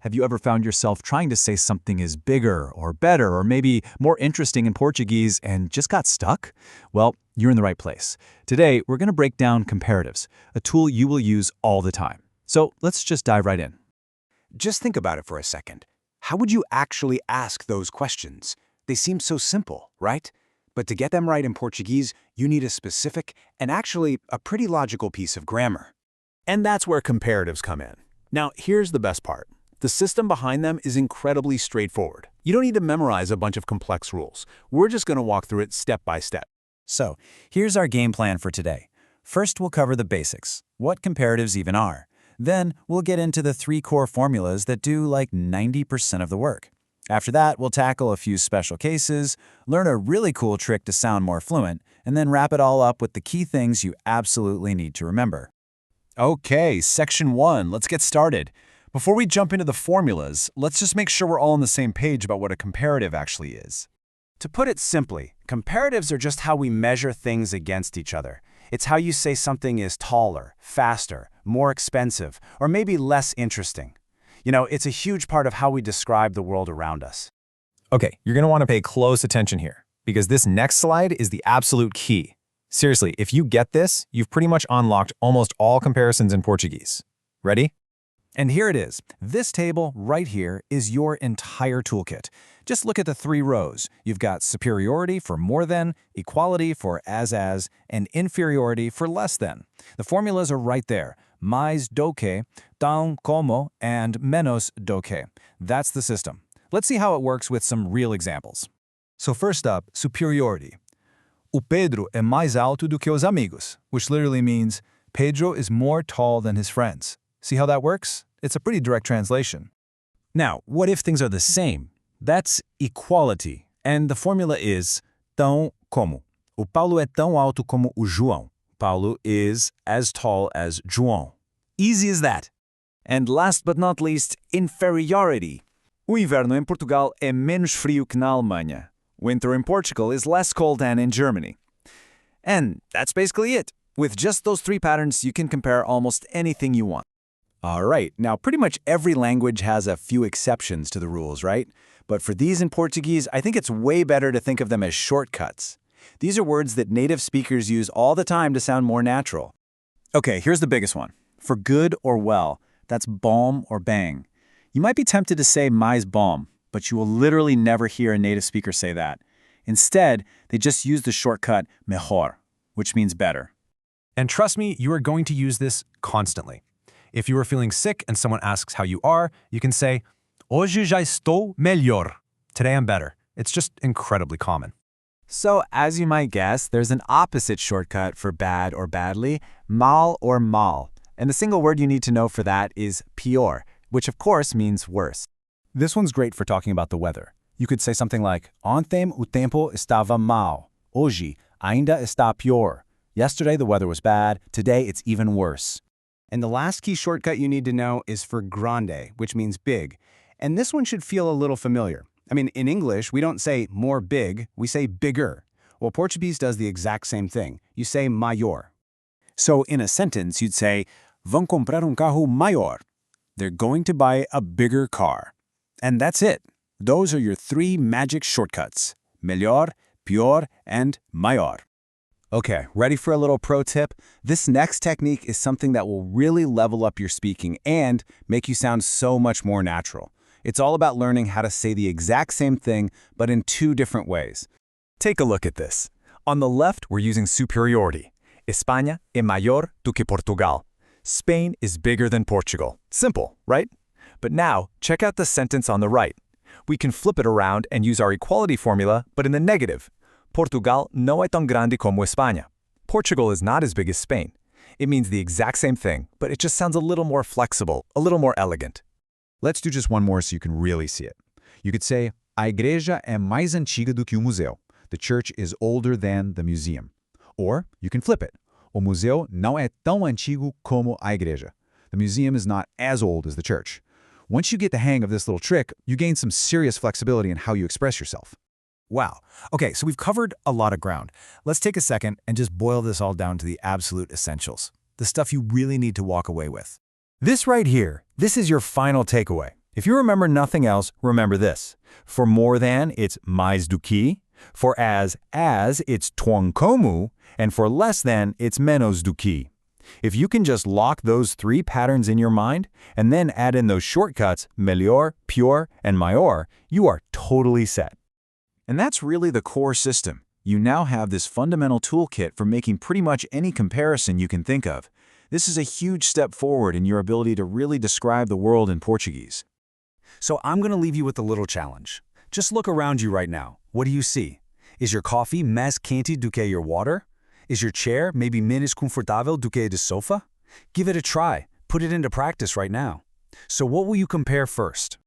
Have you ever found yourself trying to say something is bigger or better or maybe more interesting in Portuguese and just got stuck? Well, you're in the right place. Today, we're going to break down comparatives, a tool you will use all the time. So let's just dive right in. Just think about it for a second. How would you actually ask those questions? They seem so simple, right? But to get them right in Portuguese, you need a specific and actually a pretty logical piece of grammar. And that's where comparatives come in. Now, here's the best part. The system behind them is incredibly straightforward. You don't need to memorize a bunch of complex rules. We're just going to walk through it step by step. So, here's our game plan for today. First, we'll cover the basics, what comparatives even are. Then, we'll get into the 3 core formulas that do like 90% of the work. After that, we'll tackle a few special cases, learn a really cool trick to sound more fluent, and then wrap it all up with the key things you absolutely need to remember. Okay, section 1, let's get started. Before we jump into the formulas, let's just make sure we're all on the same page about what a comparative actually is. To put it simply, comparatives are just how we measure things against each other. It's how you say something is taller, faster, more expensive, or maybe less interesting. You know, it's a huge part of how we describe the world around us. Okay, you're going to want to pay close attention here, because this next slide is the absolute key. Seriously, if you get this, you've pretty much unlocked almost all comparisons in Portuguese. Ready? And here it is. This table right here is your entire toolkit. Just look at the 3 rows. You've got superiority for more than, equality for as, and inferiority for less than. The formulas are right there. Mais do que, tão como, and menos do que. That's the system. Let's see how it works with some real examples. So first up, superiority. O Pedro é mais alto do que os amigos, which literally means Pedro is more tall than his friends. See how that works? It's a pretty direct translation. Now, what if things are the same? That's equality, and the formula is tão como. O Paulo é tão alto como o João. Paulo is as tall as João. Easy as that. And last but not least, inferiority. O inverno em Portugal é menos frio que na Alemanha. Winter in Portugal is less cold than in Germany. And that's basically it. With just those 3 patterns, you can compare almost anything you want. All right, now pretty much every language has a few exceptions to the rules, right? But for these in Portuguese, I think it's way better to think of them as shortcuts. These are words that native speakers use all the time to sound more natural. Okay, here's the biggest one. For good or well, that's bom or bang. You might be tempted to say mais bom, but you will literally never hear a native speaker say that. Instead, they just use the shortcut melhor, which means better. And trust me, you are going to use this constantly. If you are feeling sick and someone asks how you are, you can say, Hoje já estou melhor. Today I'm better. It's just incredibly common. So, as you might guess, there's an opposite shortcut for bad or badly, mal or mal. And the single word you need to know for that is pior, which of course means worse. This one's great for talking about the weather. You could say something like, Ontem o tempo estava mal. Hoje ainda está pior. Yesterday the weather was bad. Today it's even worse. And the last key shortcut you need to know is for grande, which means big. And this one should feel a little familiar. I mean, in English, we don't say more big, we say bigger. Well, Portuguese does the exact same thing. You say maior. So in a sentence, you'd say, vão comprar carro maior. They're going to buy a bigger car. And that's it. Those are your 3 magic shortcuts. Melhor, pior, and maior. Okay, ready for a little pro tip? This next technique is something that will really level up your speaking and make you sound so much more natural. It's all about learning how to say the exact same thing, but in 2 different ways. Take a look at this. On the left, we're using superiority. España é maior do que Portugal. Spain is bigger than Portugal. Simple, right? But now, check out the sentence on the right. We can flip it around and use our equality formula, but in the negative. Portugal não é tão grande como España. Portugal is not as big as Spain. It means the exact same thing, but it just sounds a little more flexible, a little more elegant. Let's do just one more so you can really see it. You could say, A igreja é mais antiga do que o museu. The church is older than the museum. Or you can flip it. O museu não é tão antigo como a igreja. The museum is not as old as the church. Once you get the hang of this little trick, you gain some serious flexibility in how you express yourself. Wow. Okay, so we've covered a lot of ground. Let's take a second and just boil this all down to the absolute essentials, the stuff you really need to walk away with. This right here, this is your final takeaway. If you remember nothing else, remember this. For more than, it's mais do que. For as, it's tão como. And for less than, it's menos do que. If you can just lock those three patterns in your mind, and then add in those shortcuts, melhor, pior, and maior, you are totally set. And that's really the core system. You now have this fundamental toolkit for making pretty much any comparison you can think of. This is a huge step forward in your ability to really describe the world in Portuguese. So I'm going to leave you with a little challenge. Just look around you right now. What do you see? Is your coffee mais quente do que your water? Is your chair maybe menos confortável do que the sofa? Give it a try. Put it into practice right now. So what will you compare first?